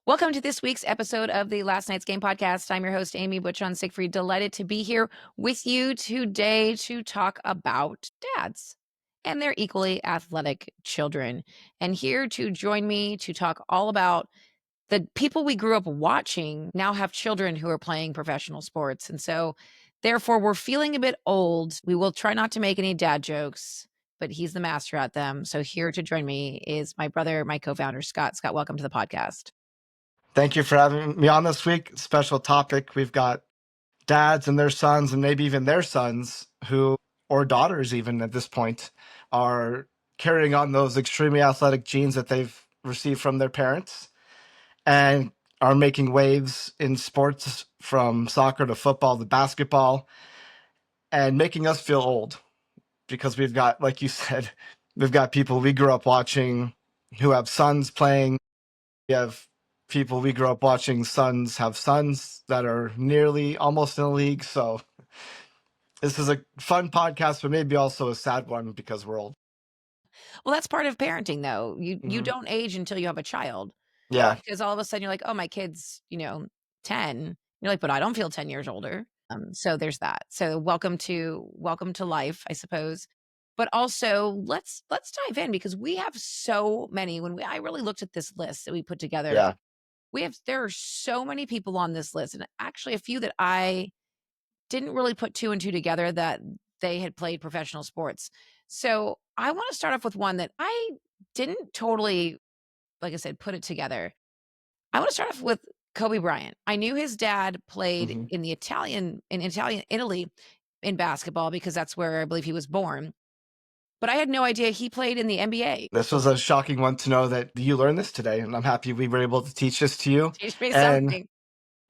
Welcome to this week's episode of the Last Night's Game podcast. I'm your host, Amy Butchon-Siegfried. Delighted to be here with you today to talk about dads and their equally athletic children. And here to join me to talk all about the people we grew up watching now have children who are playing professional sports. And so, therefore, we're feeling a bit old. We will try not to make any dad jokes, but he's the master at them. So, here to join me is my brother, my co founder, Scott. Scott, welcome to the podcast. Thank you for having me on this week. Special topic. We've got dads and their sons, and maybe even their sons who, or daughters even at this point, are carrying on those extremely athletic genes that they've received from their parents and are making waves in sports from soccer to football to basketball and making us feel old because we've got, like you said, we've got people we grew up watching who have sons playing. We have people we grew up watching sons have sons that are nearly almost in the league. So this is a fun podcast, but maybe also a sad one because we're old. Well, that's part of parenting, though. You Mhm. don't age until you have a child, Yeah. because all of a sudden you're like, "Oh, my kid's, 10." You're like, "But I don't feel 10 years older." So there's that. So welcome to life, I suppose. But also, let's dive in because we have so many I really looked at this list that we put together. Yeah. There are so many people on this list, and actually a few that I didn't really put two and two together that they had played professional sports. So I want to start off with one that I didn't totally, like I said, put it together. I want to start off with Kobe Bryant. I knew his dad played Hmm. in Italy in basketball because that's where I believe he was born. But I had no idea he played in the NBA. This was a shocking one to know that you learned this today, and I'm happy we were able to teach this to you. Teach me And something.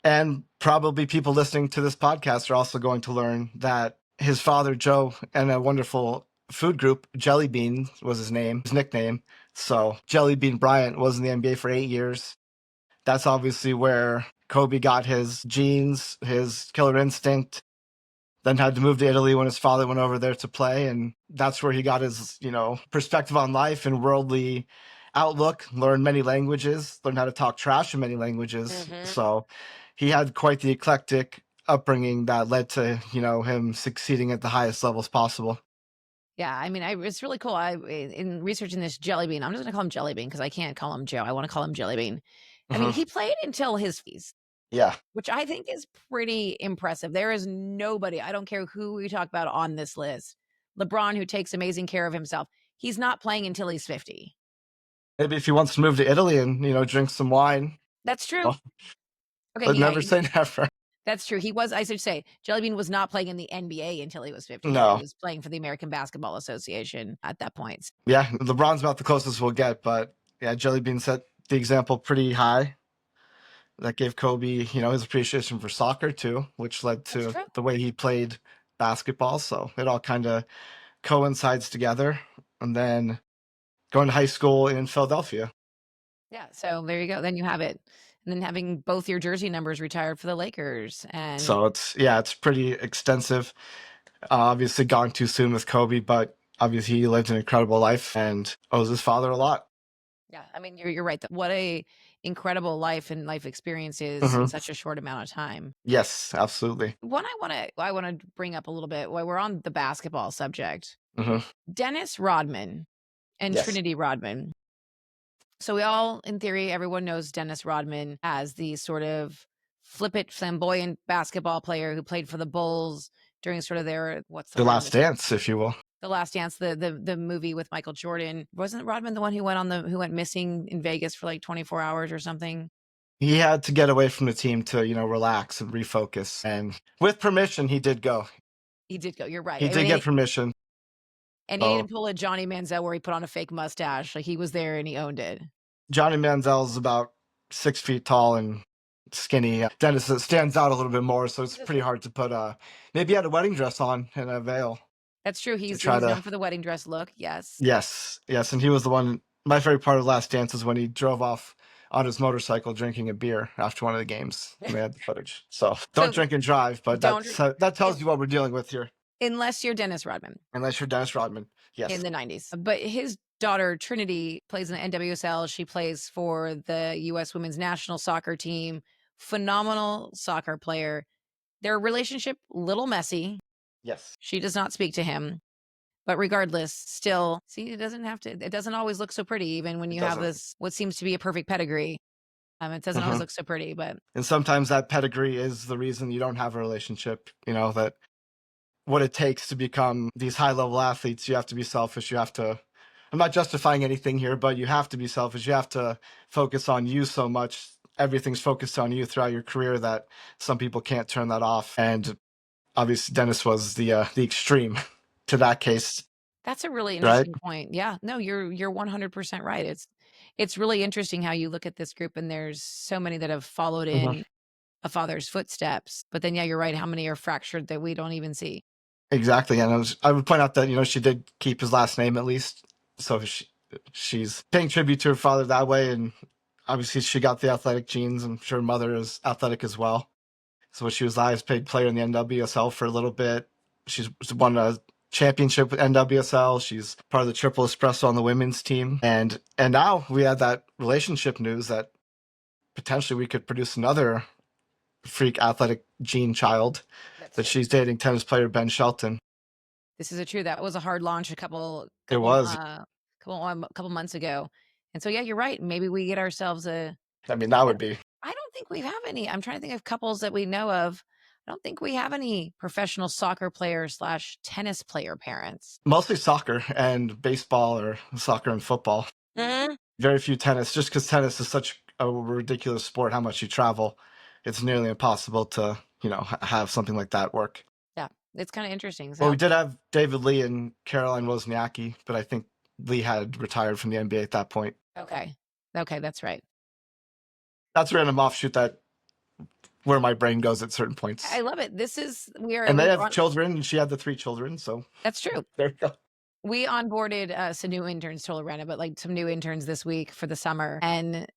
and probably people listening to this podcast are also going to learn that his father, Joe, and a wonderful food group, Jellybean was his nickname. So Jellybean Bryant was in the NBA for 8 years. That's obviously where Kobe got his genes, his killer instinct, then had to move to Italy when his father went over there to play. And that's where he got his, perspective on life and worldly outlook, learned many languages, learned how to talk trash in many languages. Mhm. So he had quite the eclectic upbringing that led to, him succeeding at the highest levels possible. Yeah, I mean, it's really cool. In researching this Jellybean, I'm just gonna call him Jellybean because I can't call him Joe. I want to call him Jellybean. I mean, Hmm. he played until his fees, Yeah. which I think is pretty impressive. There is nobody, I don't care who we talk about on this list. LeBron, who takes amazing care of himself, he's not playing until he's 50. Maybe if he wants to move to Italy and, drink some wine, That's true. well, Okay, but never say never. that's true. I should say, Jellybean was not playing in the NBA until he was 50. He No. was playing for the American Basketball Association at that point. Yeah, LeBron's about the closest we'll get, but yeah, Jellybean set the example pretty high. That gave Kobe, his appreciation for soccer too, which led That's to true. the way he played basketball. So it all kind of coincides together. And then going to high school in Philadelphia. Yeah, so there you go. Then you have it. And then having both your jersey numbers retired for the Lakers and So it's pretty extensive. Obviously gone too soon with Kobe, but obviously he lived an incredible life and owes his father a lot. yeah, I mean, you're right. What a incredible life and life experiences in Hmm. such a short amount of time. Yes, absolutely. One I wanna bring up a little bit while we're on the basketball subject. Hmm. Dennis Rodman and Yes. Trinity Rodman. So we all, in theory, everyone knows Dennis Rodman as the sort of flippant, flamboyant basketball player who played for the Bulls during sort of their what's the The word? Last Dance, if you will. The Last Dance, the movie with Michael Jordan. Wasn't Rodman the one who went missing in Vegas for like 24 hours or something? He had to get away from the team to, relax and refocus. And with permission, he did go. He did go. You're right. He I did mean, get permission. and he Oh, didn't pull a Johnny Manziel where he put on a fake mustache. Like he was there and he owned it. Johnny Manziel's about 6 feet tall and skinny. Dennis stands out a little bit more, so it's pretty hard to put maybe he had a wedding dress on and a veil That's true. to He's try to. known for the wedding dress look. Yes. Yes, and he was the one. My favorite part of Last Dance is when he drove off on his motorcycle drinking a beer after one of the games. And they had the footage. So don't So drink and drive, but don't that tells you what we're dealing with here. unless you're Dennis Rodman Unless you're Dennis Rodman. in Yes. the 90s. But his daughter, Trinity, plays in the NWSL. She plays for the U.S. women's national soccer team. Phenomenal soccer player. Their relationship, little messy. Yes. She does not speak to him. But regardless, still, see, it doesn't always look so pretty, even when It you have doesn't. this, what seems to be a perfect pedigree. It doesn't always Mhm. look so pretty, but And sometimes that pedigree is the reason you don't have a relationship. That what it takes to become these high level athletes, you have to be selfish. You have to, I'm not justifying anything here, but you have to be selfish. You have to focus on you so much. Everything's focused on you throughout your career that some people can't turn that off. And obviously, Dennis was the extreme to that case, that's a really right? interesting point. Yeah, no, you're 100% right. It's really interesting how you look at this group, and there's so many that have followed Mhm. in a father's footsteps. But then, yeah, you're right. How many are fractured that we don't even see? Exactly. And I would point out that, she did keep his last name at least. So she's paying tribute to her father that way. And obviously, she got the athletic genes. I'm sure her mother is athletic as well. So she was the highest paid player in the NWSL for a little bit. She's won a championship with NWSL. She's part of the Triple Espresso on the women's team. And now we had that relationship news that potentially we could produce another freak athletic gene child, That's that true. she's dating tennis player Ben Shelton. This is a true. That was a hard launch a It was. couple months ago. And so, yeah, you're right. Maybe we get ourselves a. I mean, that I would be I don't think we have any. I'm trying to think of couples that we know of. I don't think we have any professional soccer player slash tennis player parents. mostly soccer and baseball, or soccer and football. Mhm. Very few tennis, just because tennis is such a ridiculous sport, how much you travel. It's nearly impossible to, have something like that work. Yeah, it's kind of interesting. Well, we So, did have David Lee and Caroline Wozniacki, but I think Lee had retired from the NBA at that point. okay, okay, that's right. That's a random offshoot that where my brain goes at certain I points. love it. This is And they we've have on. children, and she had the 3 children, so That's true. there you go. We onboarded some new interns, totally random, but like some new interns this week for the summer. And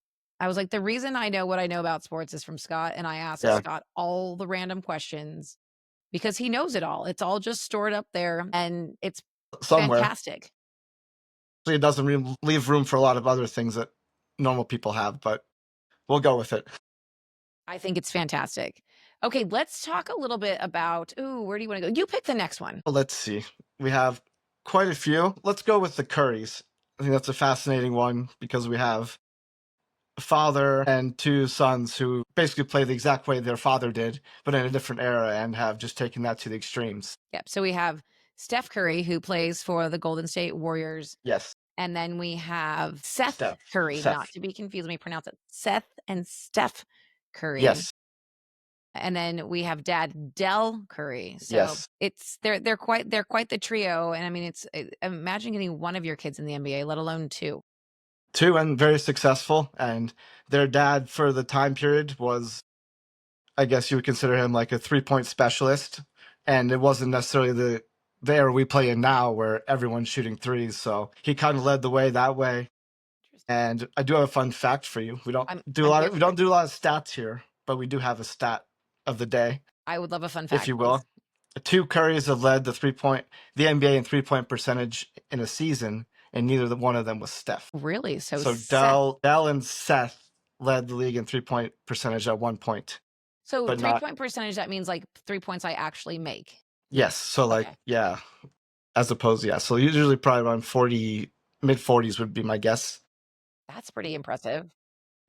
I was like, the reason I know what I know about sports is from Scott. And I asked Yeah, Scott all the random questions because he knows it all. It's all just stored up there and it's somewhere. fantastic. So it doesn't leave room for a lot of other things that normal people have, but we'll go with it. I think it's fantastic. Okay, let's talk a little bit about, ooh, where do you want to go? You pick the next one. Let's see. We have quite a few. Let's go with the Currys. I think that's a fascinating one because we have a father and 2 sons who basically play the exact way their father did, but in a different era, and have just taken that to the extremes. Yep. So we have Steph Curry, who plays for the Golden State Warriors. Yes. And then we have Seth Steph. Curry, not Seth. to be confused. Let me pronounce it. Seth and Steph Curry. Yes. And then we have Dad Del Curry. So Yes. it's they're quite the trio. And I mean, imagine getting one of your kids in the NBA, let alone two. 2, and very successful. And their dad, for the time period, was, I guess you would consider him like a 3-point specialist. And it wasn't necessarily the era we play in now where everyone's shooting threes. So he kind of led the way that way. Interesting. And I do have a fun fact for you. We don't do a I'm lot here of we for don't it. do a lot of stats here, but we do have a stat of the day, I would love a fun if fact, you please. will. 2 Currys have led the NBA in 3-point percentage in a season, and neither one of them was Steph. Really? So So Seth. Dell and Seth led the league in 3-point percentage at one point, So but three not point percentage, that means like 3 points I actually make. yes. So like Okay. yeah, as opposed yeah. So usually probably around 40, mid 40s would be my guess. That's pretty impressive.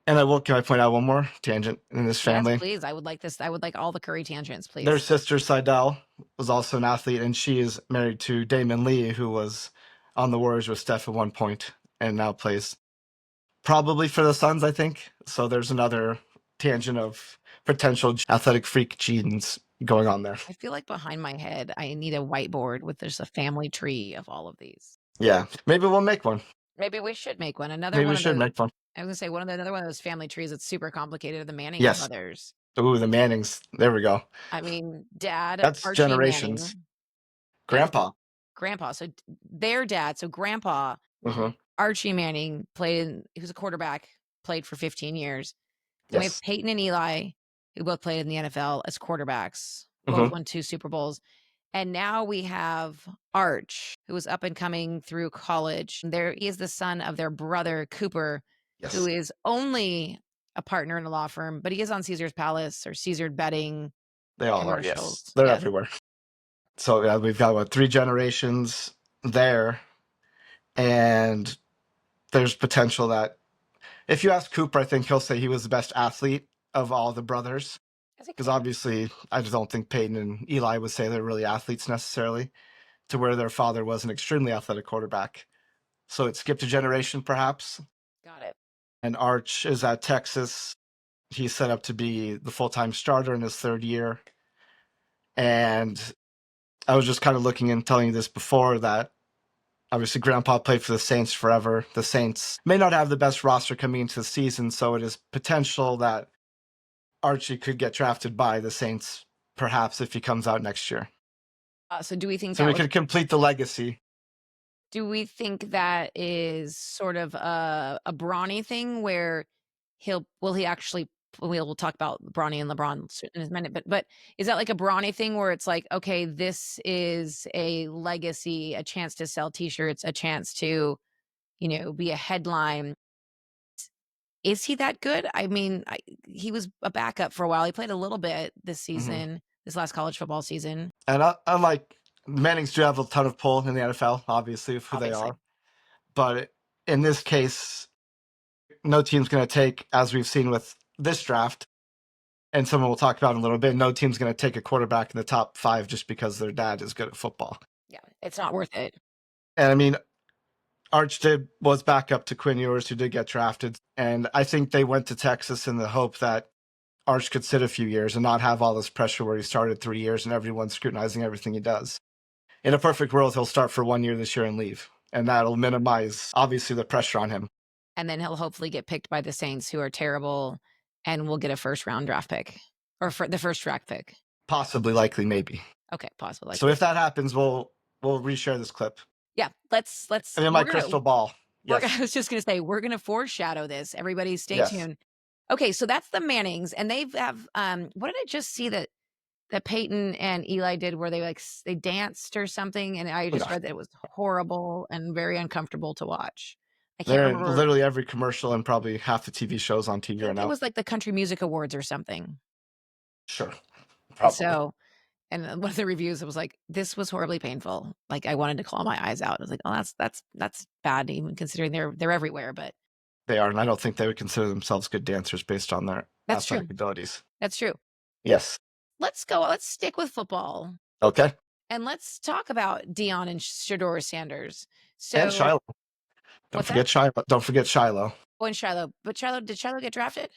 And can I point out one more tangent in this Yes, family? please. I would like this. I would like all the Curry tangents, Their please. sister Seidel was also an athlete, and she is married to Damon Lee, who was on the Warriors with Steph at one point, and now plays probably for the Suns, I think. So there's another tangent of potential athletic freak genes going on there. I feel like behind my head, I need a whiteboard with just a family tree of all of these. Yeah, maybe we'll make one. Maybe we should make one. Another Maybe we one of should those. make one. I was gonna say another one of those family trees that's super complicated are the Manning Yes. brothers. Ooh, the Mannings. There we go. I mean, Dad That's Archie generations. Manning and Grandpa. Grandpa. So their dad, so Grandpa Mm-hmm. Archie Manning he was a quarterback, played for 15 years. Then we have Yes. Peyton and Eli, who both played in the NFL as quarterbacks, both Mm-hmm. won 2 Super Bowls. And now we have Arch, who is up and coming through college. There he is the son of their brother Cooper, who Yes, is only a partner in a law firm, but he is on Caesar's Palace or Caesar betting they all are. Yes, commercials. they're Yes. everywhere. So yeah, we've got what, 3 generations there, and there's potential that if you ask Cooper, I think he'll say he was the best athlete of all the brothers. As a Because kid. obviously, I just don't think Peyton and Eli would say they're really athletes necessarily, to where their father was an extremely athletic quarterback. So it skipped a generation, perhaps. Got it. And Arch is at Texas. He's set up to be the full-time starter in his 3rd year. And I was just kind of looking and telling you this before that obviously Grandpa played for the Saints forever. The Saints may not have the best roster coming into the season, so it is potential that Archie could get drafted by the Saints, perhaps if he comes out next year. So do we think So that we was could complete the legacy. do we think that is sort of a Bronny thing where he actually we'll talk about Bronny and LeBron in a minute, but is that like a Bronny thing where it's like, okay, this is a legacy, a chance to sell t-shirts, a chance to, be a headline. Is he that good? I mean, he was a backup for a while. He played a little bit this Hmm. season, this last college football season, And unlike Mannings do have a ton of pull in the NFL, obviously, of who they obviously. are. But in this case, no team's going to take, as we've seen with this draft, and someone we'll talk about in a little bit, no team's going to take a quarterback in the top 5 just because their dad is good at football. Yeah, it's not worth it. And I mean, Arch was back up to Quinn Ewers, who did get drafted. And I think they went to Texas in the hope that Arch could sit a few years and not have all this pressure where he started 3 years and everyone's scrutinizing everything he does. In a perfect world, he'll start for 1 year this year and leave. And that'll minimize, obviously, the pressure on him. And then he'll hopefully get picked by the Saints, who are terrible, and we'll get a first round draft pick or for the first draft pick. Possibly, likely, maybe. Okay, possible. So if that happens, we'll reshare this clip. Yeah, let's And in my crystal ball. Yes. I was just gonna say we're gonna foreshadow this. Everybody, stay Yes. tuned. Okay, so that's the Mannings, and they have what did I just see that Peyton and Eli did where they they danced or something, and I just Yeah. read that it was horrible and very uncomfortable to watch. I can't They're in remember. literally every commercial and probably half the TV shows on I TV right think it now. was like the Country Music Awards or something. Sure. Probably. So, and one of the reviews was like, "This was horribly painful. Like I wanted to claw my eyes out." I was like, "Oh, that's bad, even considering they're everywhere." But They are, and I don't think they would consider themselves good dancers based on their that's true. athletic abilities. That's true. Yes. Let's go. Let's stick with football Okay. and let's talk about Dion and Shador Sanders. And So, Shiloh. Don't what's that? forget Shiloh. Don't forget Shiloh. Oh, and Shiloh. But Shiloh, did Shiloh get drafted?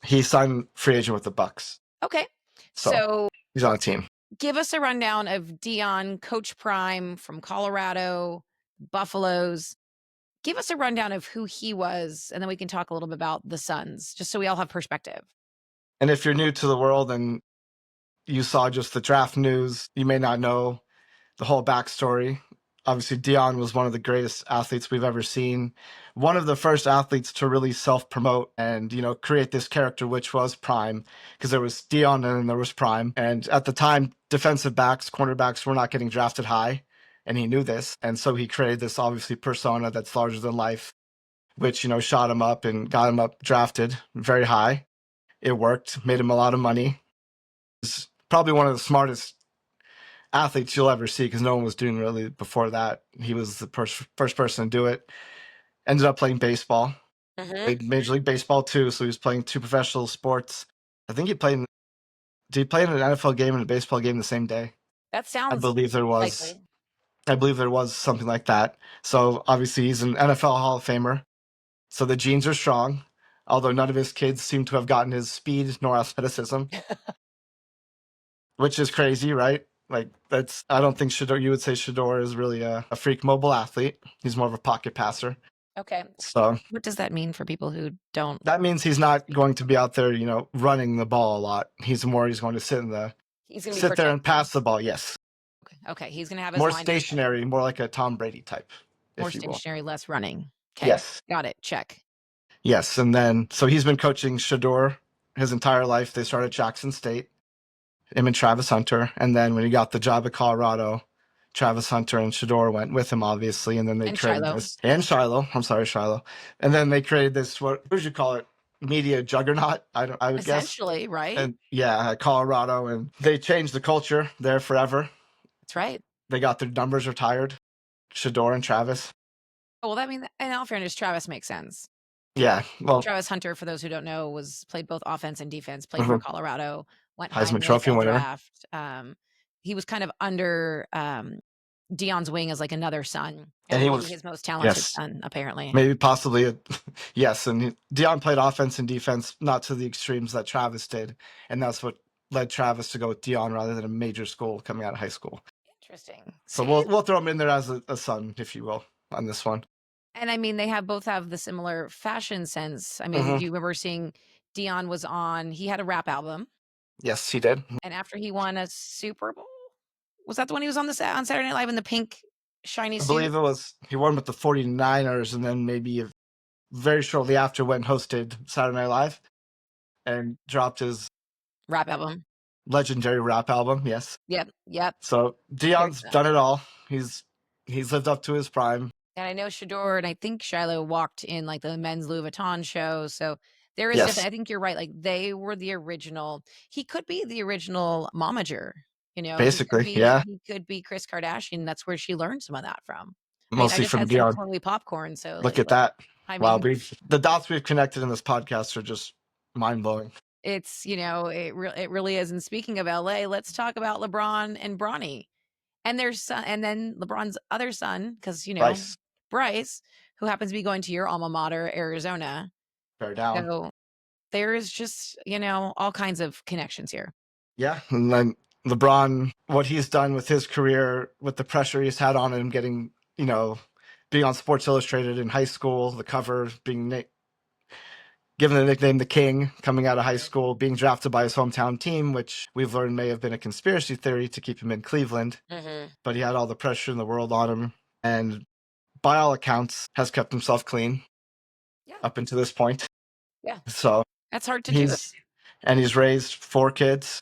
He signed free agent with the Bucks, Okay. so So, he's on a team. give us a rundown of Dion, Coach Prime from Colorado, Buffaloes. Give us a rundown of who he was, and then we can talk a little bit about the Suns, just so we all have perspective. And if you're new to the world and you saw just the draft news, you may not know the whole backstory. Obviously, Dion was one of the greatest athletes we've ever seen. One of the first athletes to really self-promote and, create this character, which was Prime, because there was Dion and then there was Prime. And at the time, defensive backs, cornerbacks were not getting drafted high, and he knew this. And so he created this, obviously, persona that's larger than life, which, shot him up and got him up drafted very high. It worked, made him a lot of money. He's probably one of the smartest athletes you'll ever see because no one was doing really before that. He was the first person to do it. Ended up playing baseball. Played Major League Baseball too, so he was playing 2 professional sports. I think did he play in an NFL game and a baseball game the same day? That I sounds believe there was. likely. I believe there was something like that. So obviously he's an NFL Hall of Famer. So the genes are strong, although none of his kids seem to have gotten his speed nor athleticism, which is crazy, right? Like I don't think you would say Shador is really a freak mobile athlete. He's more of a pocket passer. Okay. So What does that mean for people who don't? that means he's not going to be out there, running the ball a lot. He's going to He's going to be sit there and protected. pass the ball. Yes. Okay. He's going to have his More line stationary, more like a Tom Brady type, more if you will. stationary, less running. Okay. Yes. Got it. Check. Yes. And then, so he's been coaching Shador his entire life. They started Jackson State. him and Travis Hunter. And then when he got the job at Colorado, Travis Hunter and Shador went with him, obviously. And then they And created Shiloh, this, and Shiloh. I'm sorry, Shiloh. And then they created this, what would you call it? Media juggernaut, I would guess. essentially, right? And yeah, at Colorado. And they changed the culture there forever. That's right. They got their numbers retired, Shador and Travis. Well, I mean, in all fairness, Travis makes sense. Yeah, well, Travis Hunter, for those who don't know, played both offense and defense, played for mhm. Colorado, went high in Heisman the Trophy NFL winner. draft. He was kind of under Dion's wing as like another son, or And he maybe was, his most talented yes, son, apparently. maybe possibly yes. And Dion played offense and defense, not to the extremes that Travis did, and that's what led Travis to go with Dion rather than a major school coming out of high school. Interesting. So See, we'll throw him in there as a son, if you will, on this one. and I mean, both have the similar fashion sense. I mean, Hmm. do you remember seeing Dion was on? He had a rap album, Yes, he did. and after he won a Super Bowl, was that the one he was on on Saturday Night Live in the pink shiny I suit? believe it was he won with the 49ers, and then maybe very shortly after went hosted Saturday Night Live and dropped his Rap album. legendary rap album. Yes. Yep, yep. So There's Dion's that. done it all. He's lived up to his prime. And I know Shador and I think Shiloh walked in like the men's Louis Vuitton show. So there is Yes, definitely, I think you're right. Like they were the original. He could be the original momager. You know, basically, yeah. he could be Chris Kardashian. That's where she learned some of that from. I mean, I Mostly just from had some Dion. cornly popcorn. So Look at that. I Wow, mean, the dots we've connected in this podcast are just mind blowing. it's, it really is. And speaking of LA, let's talk about LeBron and Bronny and their son, and then LeBron's other son, because, Bryce, Bryce, who happens to be going to your alma mater, Arizona. bear down. So there is just, all kinds of connections here. Yeah, and then LeBron, what he's done with his career, with the pressure he's had on him, getting being on Sports Illustrated in high school, the cover, being given the nickname the King, coming out of high school, being drafted by his hometown team, which we've learned may have been a conspiracy theory to keep him in Cleveland. Mhm. But he had all the pressure in the world on him, and by all accounts, has kept himself clean Yeah, up until this point. yeah. So That's hard to do. he's raised 4 kids.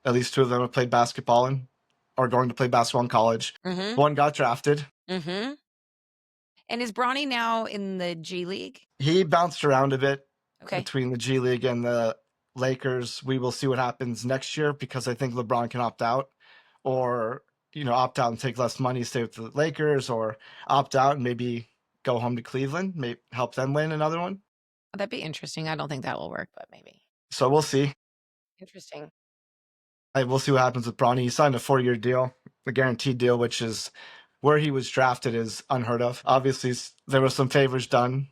At least 2 of them have played basketball and are going to play basketball in college. Mhm, One got drafted. mhm. And is Bronny now in the G League? He bounced around a bit Okay. between the G League and the Lakers. We will see what happens next year because I think LeBron can opt out, or opt out and take less money, stay with the Lakers, or opt out and maybe go home to Cleveland, maybe help them win another one. That'd be interesting. I don't think that will work, but maybe. So we'll see. Interesting. We'll see what happens with Bronny. He signed a 4-year deal, a guaranteed deal, which is where he was drafted is unheard of. Obviously, there were some favors done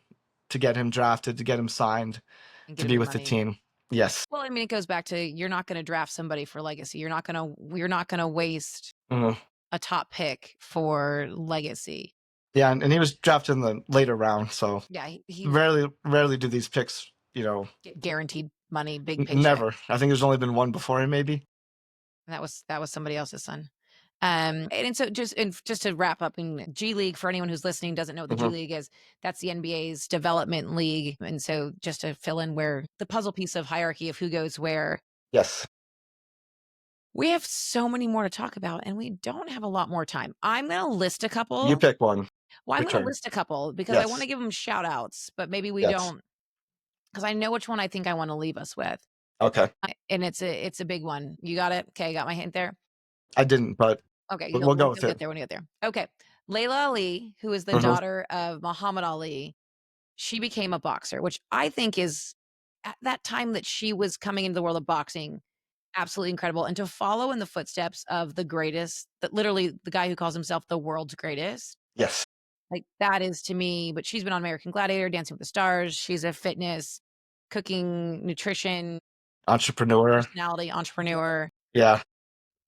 to get him drafted, to get him signed, And to give him be the with the money. team. Yes. Well, I mean, it goes back to you're not gonna draft somebody for legacy. You're not gonna waste Mhm. a top pick for legacy. Yeah, and he was drafted in the later round, so Yeah, he's rarely do these picks, guaranteed money, big paycheck. never. I think there's only been one before him, maybe. And that was somebody else's son. And so just to wrap up in G League, for anyone who's listening doesn't know what the G Mhm. League is, that's the NBA's development league. And so just to fill in where the puzzle piece of hierarchy of who goes where, Yes. we have so many more to talk about and we don't have a lot more time. I'm going to list a You couple. pick one. Well, I'm Your going to turn. list a couple because I want Yes. to give them shout outs, but maybe we Yes. don't, because I know which one I think I want to leave us with. Okay. And it's a big one. You got it? Okay, got my hint there. I didn't, but Okay, we'll go with you'll get it. there when you get there. Okay. Layla Ali, who is the Mhm. daughter of Muhammad Ali, she became a boxer, which I think is at that time that she was coming into the world of boxing, absolutely incredible. And to follow in the footsteps of the greatest, that literally the guy who calls himself the world's greatest, Yes. like that is to me, but she's been on American Gladiator, Dancing with the Stars. She's a fitness, cooking, nutrition, Entrepreneur. personality, entrepreneur. Yeah.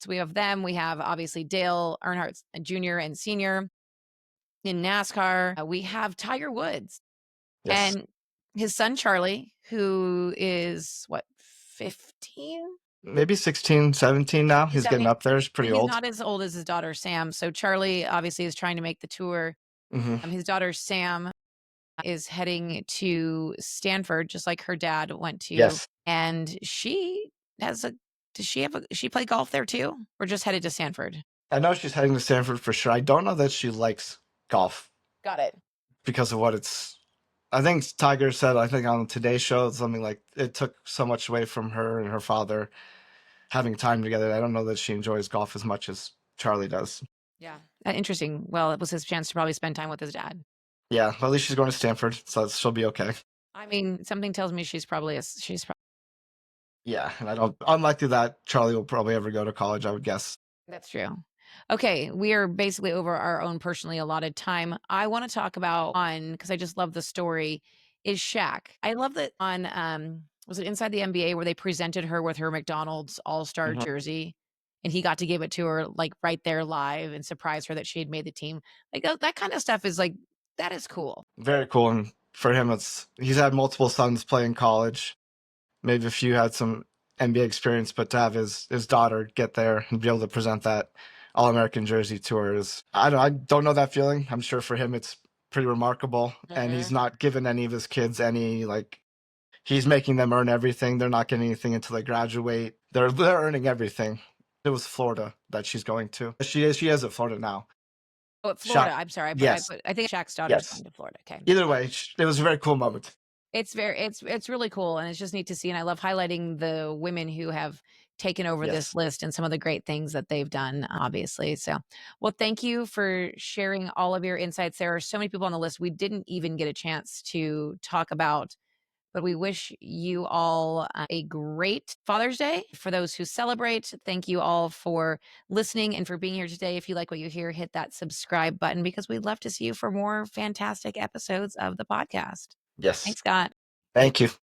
So we have them. We have obviously Dale Earnhardt Jr. and Senior in NASCAR. We have Tiger Woods Yes. and his son Charlie, who is what, 15? Maybe 16, 17 now. He's He's getting 17, up there. He's but pretty he's old. not as old as his daughter Sam. So Charlie obviously is trying to make the tour. Hmm. His daughter Sam is heading to Stanford, just like her dad went to, Yes. and she has a Does she play golf there too, or just headed to Sanford? I know she's heading to Stanford for sure. I don't know that she likes golf Got it. because of what it's. I think Tiger said, I think on the Today Show, something like it took so much away from her and her father having time together. I don't know that she enjoys golf as much as Charlie does. Yeah. Interesting. Well, it was his chance to probably spend time with his dad. Yeah, well, at least she's going to Stanford, so she'll be okay. I mean, something tells me Yeah, and I don't. Unlikely that Charlie will probably ever go to college. I would guess. that's true. Okay, we are basically over our own personally allotted time. I want to talk about on because I just love the story is Shaq. I love that on was it Inside the NBA where they presented her with her McDonald's All-Star Mhm. jersey and he got to give it to her like right there live and surprise her that she had made the team. Like that kind of stuff is like that is cool. Very cool, and for him, it's he's had multiple sons play in college. Maybe a few had some NBA experience, but to have his daughter get there and be able to present that All American jersey to her is I don't know that feeling. I'm sure for him it's pretty remarkable, and he's Mhm. not giving any of his kids any like he's making them earn everything. They're not getting anything until they graduate. They're earning everything. It was Florida that she's going to. She is at Florida now. Oh, at Florida. Shaq, I'm sorry. yes, I think Shaq's daughter's yes. going to Florida. Okay. Either way, it was a very cool moment. It's really cool, and it's just neat to see, and I love highlighting the women who have taken over this Yes, list and some of the great things that they've done, obviously, so well, thank you for sharing all of your insights. There are so many people on the list we didn't even get a chance to talk about, but we wish you all, a great Father's Day for those who celebrate. Thank you all for listening and for being here today. If you like what you hear, hit that subscribe button because we'd love to see you for more fantastic episodes of the podcast. yes. Thanks, Scott. Thank you.